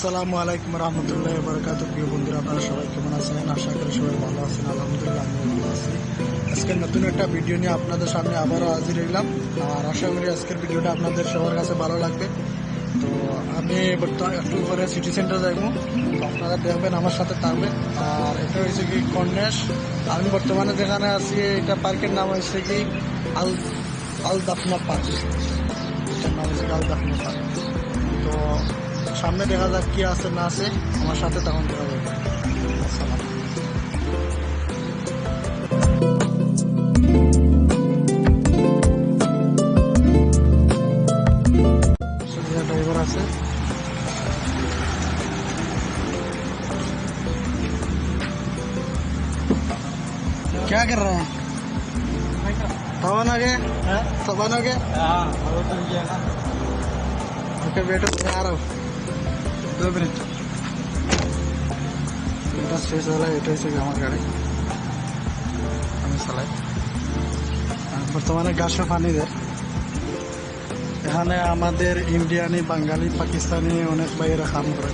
আসসালামু আলাইকুম রহমতুল্লাহি ওয়া বারাকাতুহু। প্রিয় বন্ধুরা, আপনারা সবাই কেমন আছেন? আশা করি সবাই ভালো আছেন। আলহামদুলিল্লাহ আমি ভালো আছি। আজকে নতুন একটা ভিডিও নিয়ে আপনাদের সামনে আবারও হাজির হইলাম, আর আশা করি আজকের ভিডিওটা আপনাদের সবার কাছে ভালো লাগবে। তো আমি বর্তমানে একটু পরে সিটি সেন্টার যাইবো, তো আপনারা দেখবেন, আমার সাথে থাকবেন। আর এটা হয়েছে কি কর্নেশ। আমি বর্তমানে যেখানে আছি এটা পার্কের নাম হয়েছে কি আল আল দাফনা পার্ক। এটার নাম হচ্ছে আল দাফনা পার্ক। তো সামনে দেখা যাক কি আছে না আছে, আমার সাথে তখন দেখা যাবে। আসসালাম। ড্রাইভার আছে। क्या कर रहे हैं? पवन आ गए? पवन आ गए? ओके बेटा, मैं आ रहा हूँ 2 मिनट। এটা শেষ হলে এটা হচ্ছে আমার গাড়ি, আমি চালাই। বর্তমানে গাছে পানি দেয়। এখানে আমাদের ইন্ডিয়ানি, বাঙালি, পাকিস্তানি অনেক ভাইয়েরা কাম করে।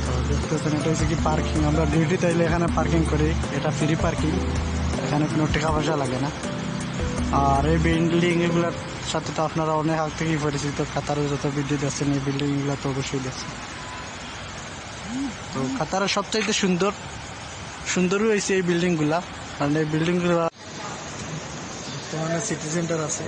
তো দেখতেছেন, এটা হচ্ছে কি পার্কিং। আমরা ডিউটি তাইলে এখানে পার্কিং করি। এটা ফ্রি পার্কিং, এখানে কোনো টাকা পয়সা লাগে না। আর এই বিল্ডিং এগুলোর সাথে তো আপনারা অনেক আগ থেকেই পরিচিত। কাতারে যত ভিডিও দেখছেন এই বিল্ডিং এগুলো তো অবশ্যই দেখছেন। তো কাতারের সবচাইতে সুন্দরই হয়েছে এই বিল্ডিং গুলা, কারণ এই বিল্ডিং গুলা বর্তমানে সিটি সেন্টার আছে।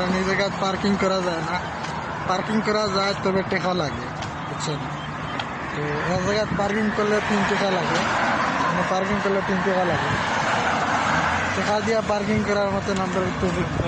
কারণ এই জায়গায় পার্কিং করা যায় না। পার্কিং করা যায় তবে টাকা লাগে, বুঝছেন। তো এই জায়গায় পার্কিং করলে 3 টাকা লাগে, মানে পার্কিং করলে 3 টাকা লাগে। টাকা দিয়ে পার্কিং করার মতন আমরা উপযুক্ত।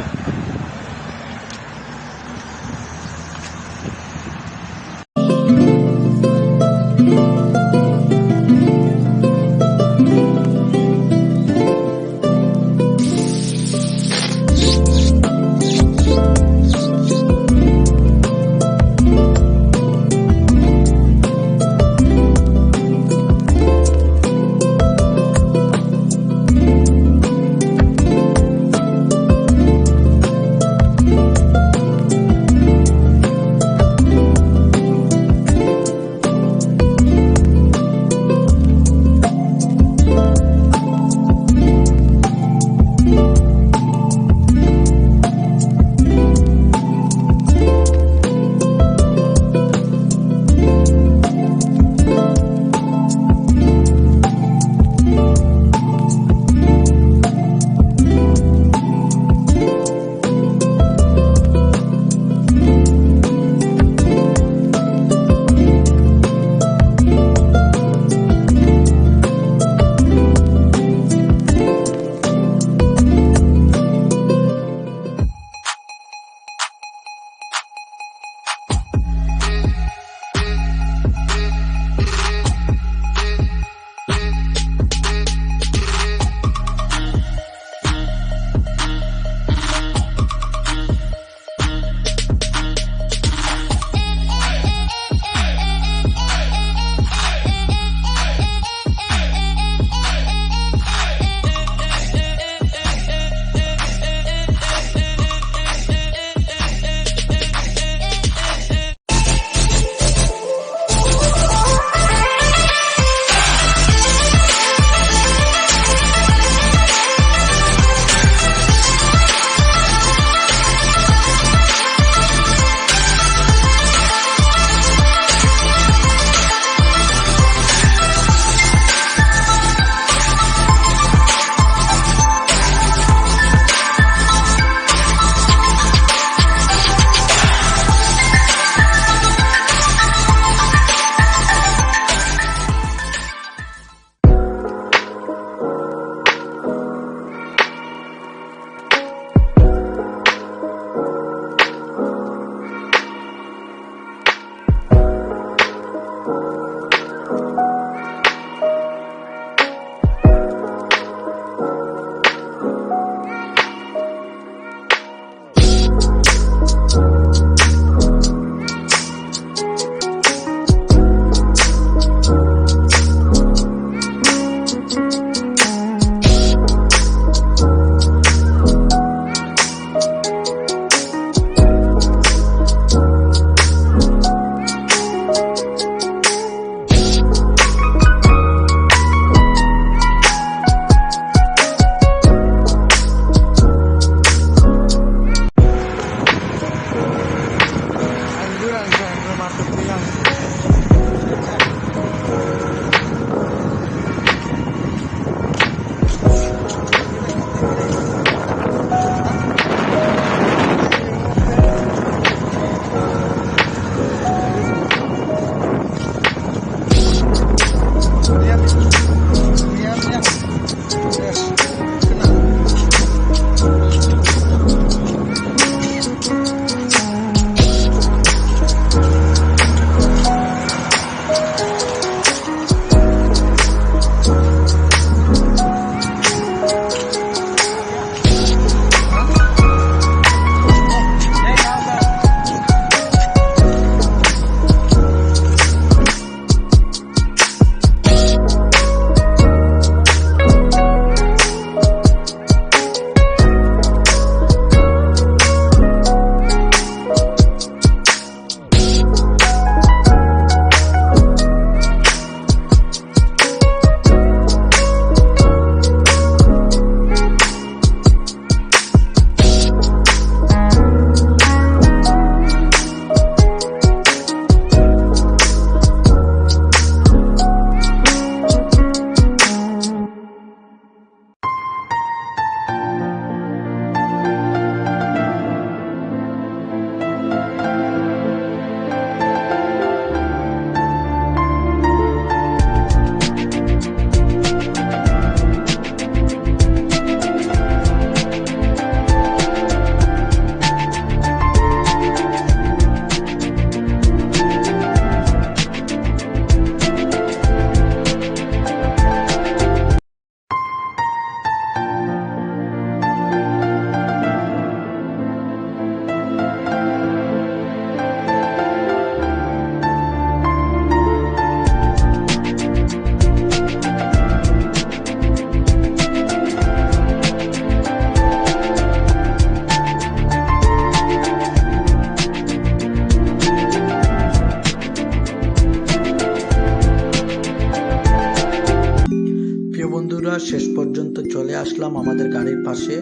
আসলাম আমাদের গাড়ির পাশে।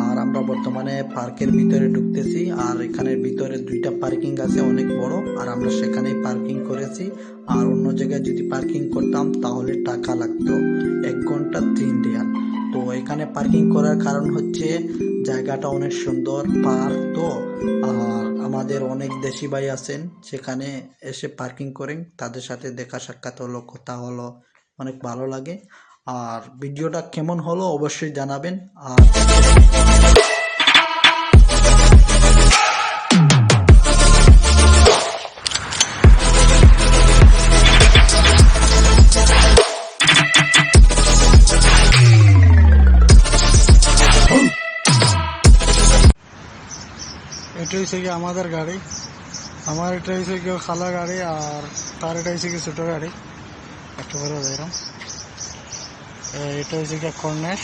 আর আমরা বর্তমানে পার্কের ভিতরে ঢুকতেছি। আর এখানে ভিতরে 2টা পার্কিং আছে অনেক বড়, আর আমরা সেখানেই পার্কিং করেছি। আর অন্য জায়গায় যদি পার্কিং করতাম তাহলে টাকা লাগতো, 1 ঘন্টা 3 রিয়াল। তো এখানে পার্কিং করার কারণ হচ্ছে জায়গাটা অনেক সুন্দর, পার্ক তো। আর আমাদের অনেক দেশি ভাই আছেন সেখানে এসে পার্কিং করেন, তাদের সাথে দেখা সাক্ষাৎ হলো, কথা হলো, অনেক ভালো লাগে। আর ভিডিওটা কেমন হলো অবশ্যই জানাবেন। আর এটা হচ্ছে কি আমাদের গাড়ি, আমার এটা হচ্ছে কি খালা গাড়ি, আর তার এটা হচ্ছে কি ছোট গাড়ি। একটু করে দেখলাম, এটা হচ্ছে কি কর্নেশ।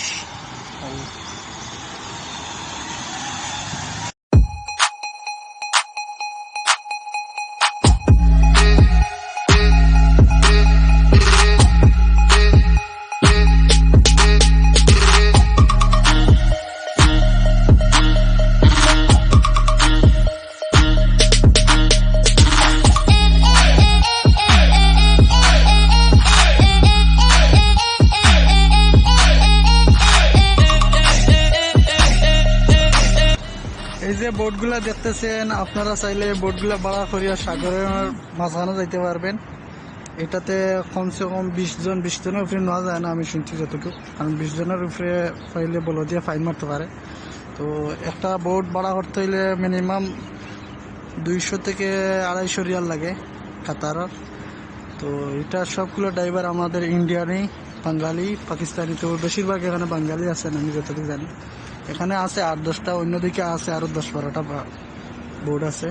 এই যে বোটগুলা দেখতেছেন, আপনারা চাইলে বোটগুলা ভাড়া করিয়া সাগরের মাঝখানে যাইতে পারবেন। এটাতে কমসে কম 20 জনের উপরে নেওয়া যায় না, আমি শুনছি যতটুকু। কারণ 20 জনের উপরে পাইলে বলো দিয়ে ফাইন মারতে পারে। তো একটা বোট ভাড়া করতে হইলে মিনিমাম 200 থেকে 250 রিয়াল লাগে কাতারের। তো এটা সবগুলো ড্রাইভার আমাদের ইন্ডিয়ানই, বাঙালি, পাকিস্তানি। তো বেশিরভাগ এখানে বাঙালি আছেন আমি যতটুকু জানি। এখানে আছে 8-10টা, অন্যদিকে আছে আরো 10-12টা বোট আছে।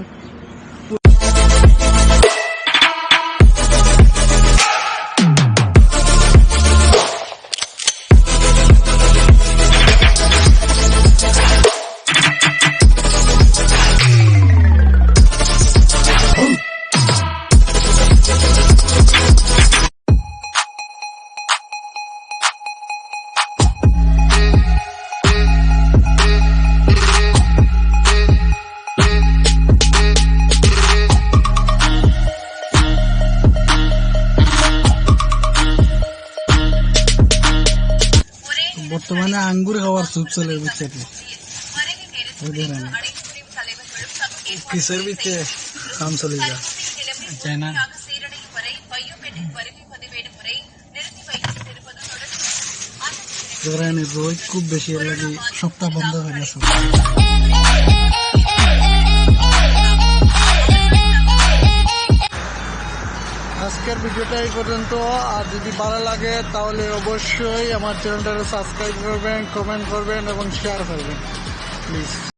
বর্তমানে আঙ্গুর খাওয়ার সুপ চলে, বুঝছে কিসের ভিতরে কাম চলে যায় তাই না। রোদ খুব বেশি লাগে, সপ্তাহ বন্ধ হয় না সব। আজকের ভিডিওটা এই পর্যন্ত। আর যদি ভালো লাগে তাহলে অবশ্যই আমার চ্যানেলটা সাবস্ক্রাইব করবেন, কমেন্ট করবেন এবং শেয়ার করবেন প্লিজ।